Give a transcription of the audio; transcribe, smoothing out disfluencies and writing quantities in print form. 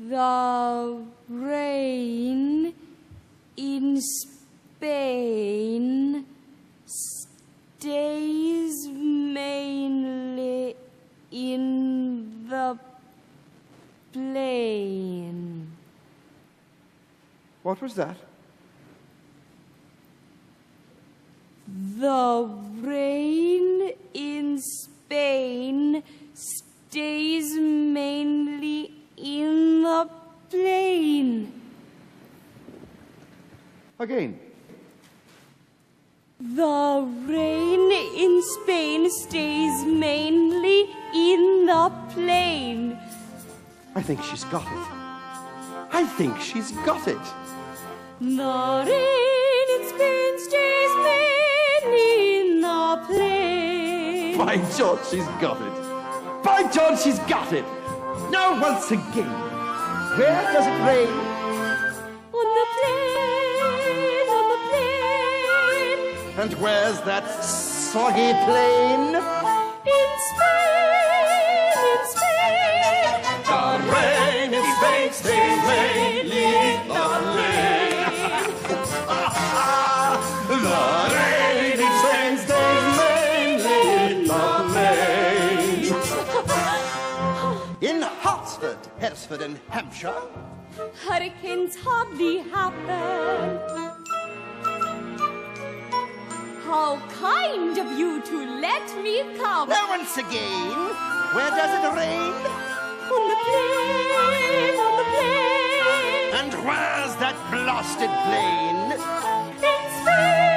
The rain in Spain stays mainly in the plain. What was that? The rain in Spain stays mainly in the plain. Again. The rain in Spain stays mainly in the plain. I think she's got it. I think she's got it. The rain in Spain stays mainly in the plain. By George, she's got it. By George, she's got it. Now, once again, where does it rain? On the plain, on the plain. And where's that soggy plain? In Spain, in Spain. The rain in Spain stays mainly in the plain. The rain in Spain stays mainly in the plain. In Hartsford, Hereford, and Hampshire, Hurricanes hardly happen. How kind of you to let me come. now once again, where does it rain? On the plain, on the plain. And where's that blasted plain? In Spain.